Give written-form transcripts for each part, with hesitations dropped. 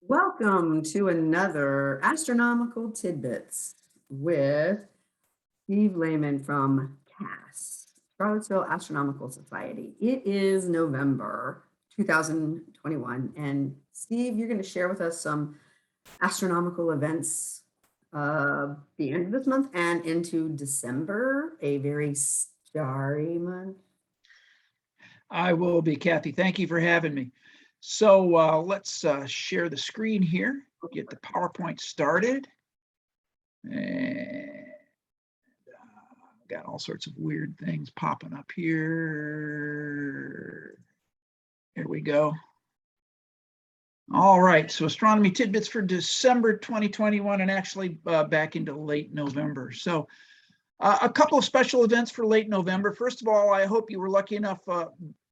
Welcome to another Astronomical Tidbits with Steve Lehman from CAS, Charlottesville Astronomical Society. It is November 2021, and Steve, you're going to share with us some astronomical events the end of this month and into December, a very starry month. I will be, Kathy. Thank you for having me. So let's share the screen here, get the PowerPoint started. And got all sorts of weird things popping up here. Here we go. All right, so astronomy tidbits for December 2021 and actually back into late November. So a couple of special events for late November. First of all, I hope you were lucky enough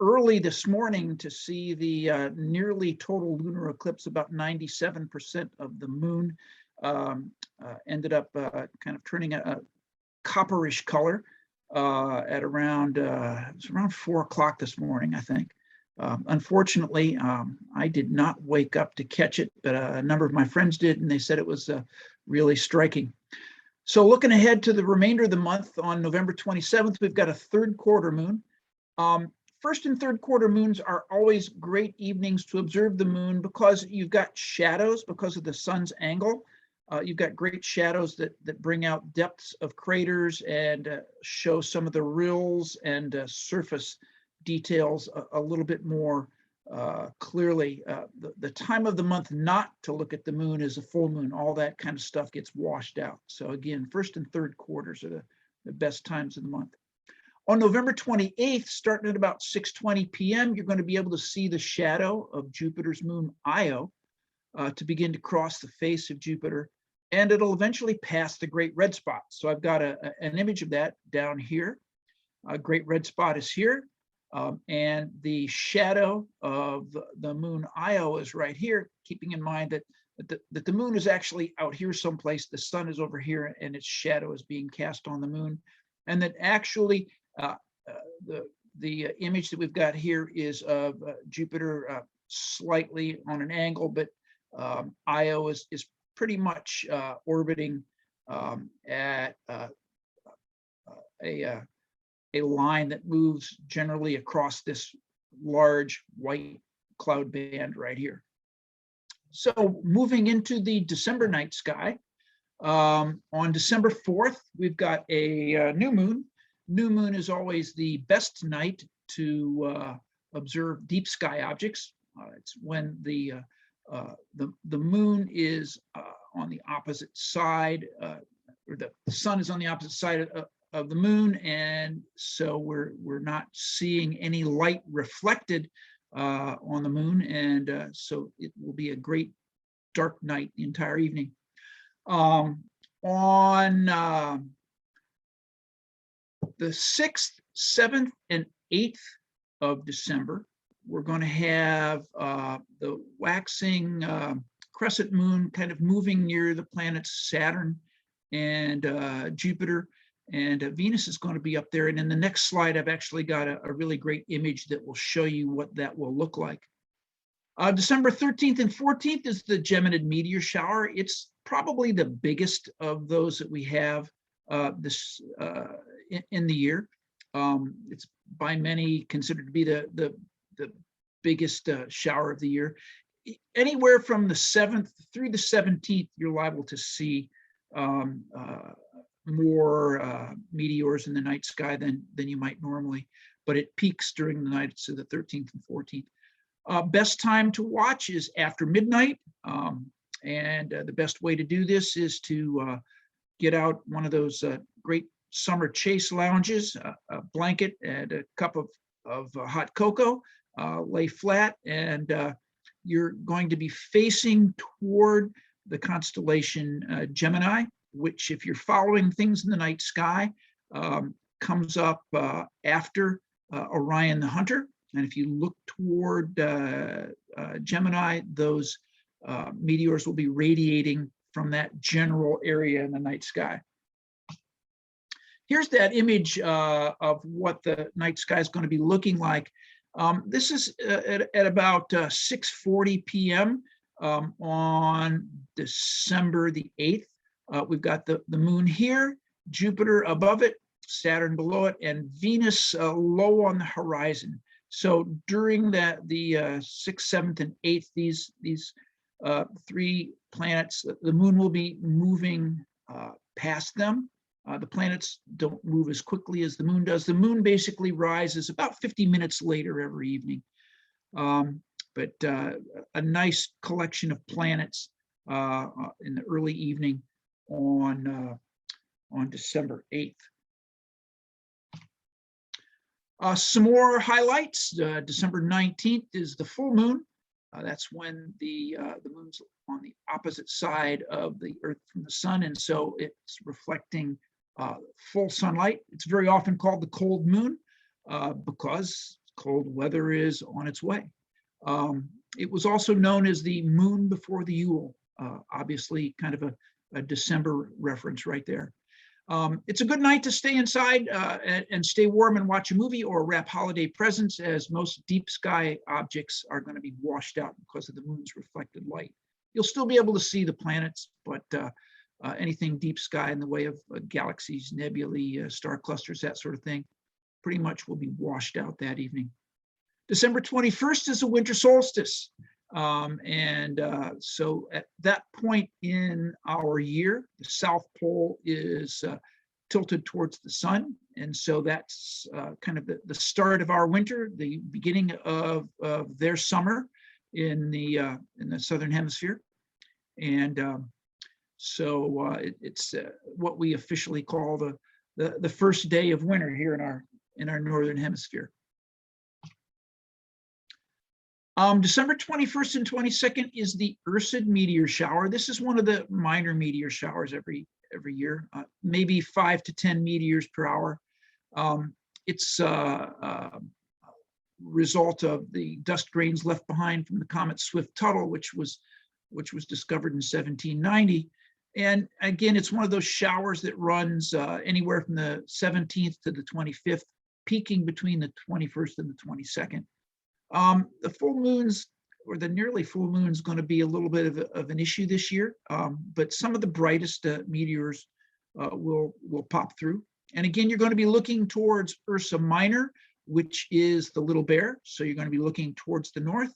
early this morning to see the nearly total lunar eclipse. About 97% of the moon ended up kind of turning a copperish color at around, it was around 4 o'clock this morning, I think. Unfortunately, I did not wake up to catch it, but a number of my friends did, and they said it was really striking. So looking ahead to the remainder of the month, on November 27th, we've got a third quarter moon. First and third quarter moons are always great evenings to observe the moon because you've got shadows because of the sun's angle. You've got great shadows that bring out depths of craters and show some of the rills and surface details a little bit more clearly. The time of the month not to look at the moon is a full moon. All that kind of stuff gets washed out. So again, first and third quarters are the best times of the month. On November 28th, starting at about 6:20 p.m., you're going to be able to see the shadow of Jupiter's moon Io to begin to cross the face of Jupiter, and it'll eventually pass the Great Red Spot. So I've got an image of that down here. A Great Red Spot is here, and the shadow of the moon Io is right here, keeping in mind that the moon is actually out here someplace, the sun is over here, and its shadow is being cast on the moon, and that actually the image that we've got here is of Jupiter slightly on an angle, but Io is pretty much orbiting at a line that moves generally across this large white cloud band right here. So moving into the December night sky, on December 4th, we've got a new moon. New moon is always the best night to observe deep sky objects. It's when the moon is on the opposite side, or the sun is on the opposite side of the moon, and so we're not seeing any light reflected on the moon, and so it will be a great dark night the entire evening. On the 6th, 7th, and 8th of December, we're going to have the waxing crescent moon kind of moving near the planets Saturn and Jupiter, and Venus is going to be up there. And in the next slide, I've actually got a really great image that will show you what that will look like. December 13th and 14th is the Geminid meteor shower. It's probably the biggest of those that we have in the year. It's by many considered to be the biggest shower of the year. Anywhere from the 7th through the 17th, you're liable to see more meteors in the night sky than you might normally, but it peaks during the night, so the 13th and 14th. Best time to watch is after midnight, and the best way to do this is to get out one of those great summer chase lounges, a blanket and a cup of hot cocoa, lay flat, and you're going to be facing toward the constellation Gemini, which, if you're following things in the night sky, comes up after Orion the Hunter. And if you look toward Gemini, those meteors will be radiating from that general area in the night sky. Here's that image of what the night sky is going to be looking like. This is at about 6:40 p.m. on December the 8th. We've got the moon here, Jupiter above it, Saturn below it, and Venus low on the horizon. So during the 6th, 7th, and 8th, these three planets, the moon will be moving past them. The planets don't move as quickly as the moon does. The moon basically rises about 50 minutes later every evening. But a nice collection of planets in the early evening on December 8th. Some more highlights. December 19th is the full moon. That's when the moon's on the opposite side of the Earth from the sun, and so it's reflecting full sunlight. It's very often called the cold moon because cold weather is on its way. It was also known as the moon before the Yule, obviously kind of a December reference right there. It's a good night to stay inside and stay warm and watch a movie or wrap holiday presents, as most deep sky objects are going to be washed out because of the moon's reflected light. You'll still be able to see the planets, but anything deep sky in the way of galaxies, nebulae, star clusters, that sort of thing, pretty much will be washed out that evening. December 21st is a winter solstice. So at that point in our year, the South Pole is tilted towards the sun. And so that's kind of the start of our winter, the beginning of their summer in the Southern Hemisphere. And it's what we officially call the first day of winter here in our Northern Hemisphere. December 21st and 22nd is the Ursid meteor shower. This is one of the minor meteor showers every year, maybe 5 to 10 meteors per hour. It's a result of the dust grains left behind from the comet Swift-Tuttle, which was discovered in 1790. And again, it's one of those showers that runs anywhere from the 17th to the 25th, peaking between the 21st and the 22nd. The full moons, or the nearly full moon, is going to be a little bit of an issue this year, but some of the brightest meteors will pop through. And again, you're going to be looking towards Ursa Minor, which is the little bear. So you're going to be looking towards the north,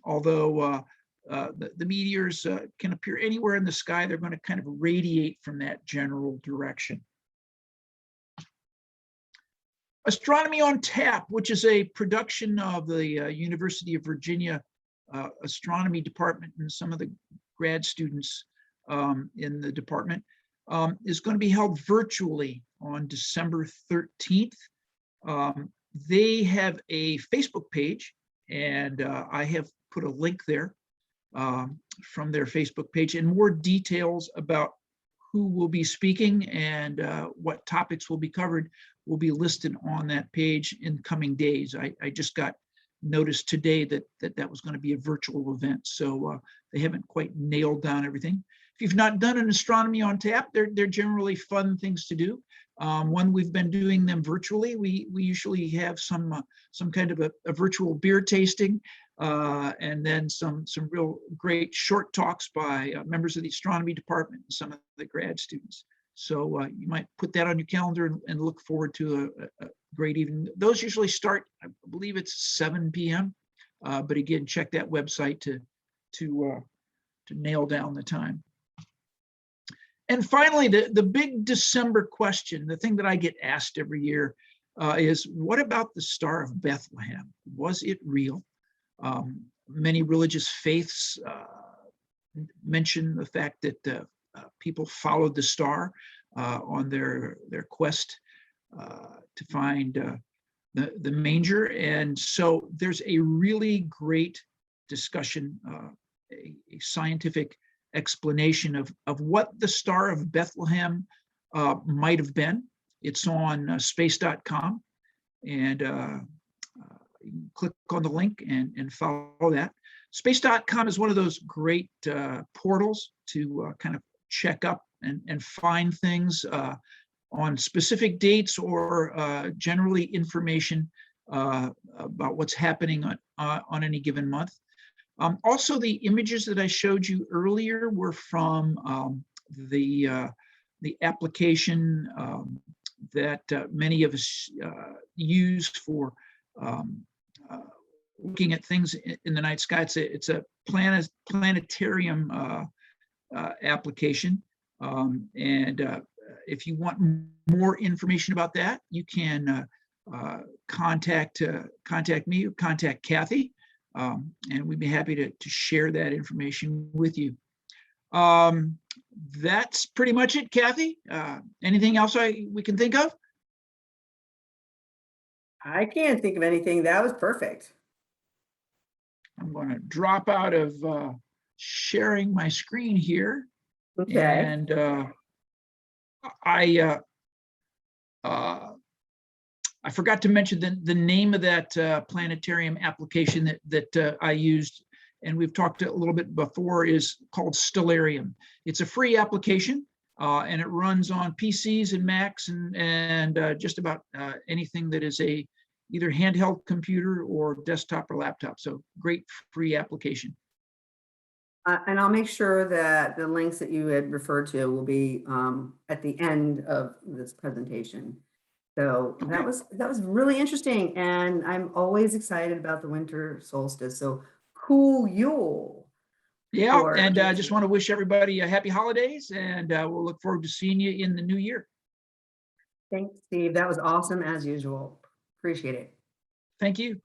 although the meteors can appear anywhere in the sky. They're going to kind of radiate from that general direction. Astronomy on Tap, which is a production of the University of Virginia astronomy department and some of the grad students in the department, is going to be held virtually on December 13th. They have a Facebook page, and I have put a link there from their Facebook page, and more details about who will be speaking and what topics will be covered will be listed on that page in coming days. I just got notice today that was going to be a virtual event, so they haven't quite nailed down everything. If you've not done an Astronomy on Tap, they're generally fun things to do. When we've been doing them virtually, we usually have some kind of a virtual beer tasting, and then some real great short talks by members of the astronomy department and some of the grad students. So you might put that on your calendar and look forward to a great evening. Those usually start, I believe it's 7 p.m. But again, check that website to nail down the time. And finally, the big December question, the thing that I get asked every year is, what about the Star of Bethlehem? Was it real? Many religious faiths mention the fact that people followed the star on their quest to find the manger. And so there's a really great discussion, a scientific explanation of what the Star of Bethlehem might have been. It's on space.com, and you can click on the link and follow that. Space.com is one of those great portals to kind of check up and find things on specific dates, or generally information about what's happening on any given month. Also, the images that I showed you earlier were from the application that many of us use for looking at things in the night sky. It's a planetarium application. And if you want more information about that, you can contact me or contact Kathy, and we'd be happy to share that information with you. That's pretty much it, Kathy. Anything else we can think of? I can't think of anything. That was perfect. I'm going to drop out of sharing my screen here. Okay. And I forgot to mention the name of that planetarium application that I used, and we've talked a little bit before, is called Stellarium. It's a free application, and it runs on PCs and Macs and just about anything that is either handheld computer or desktop or laptop. So great free application. And I'll make sure that the links that you had referred to will be at the end of this presentation. So Okay. that was really interesting, and I'm always excited about the winter solstice. So cool Yule. Yeah, and I just want to wish everybody a happy holidays, and we'll look forward to seeing you in the new year. Thanks, Steve. That was awesome as usual. Appreciate it. Thank you.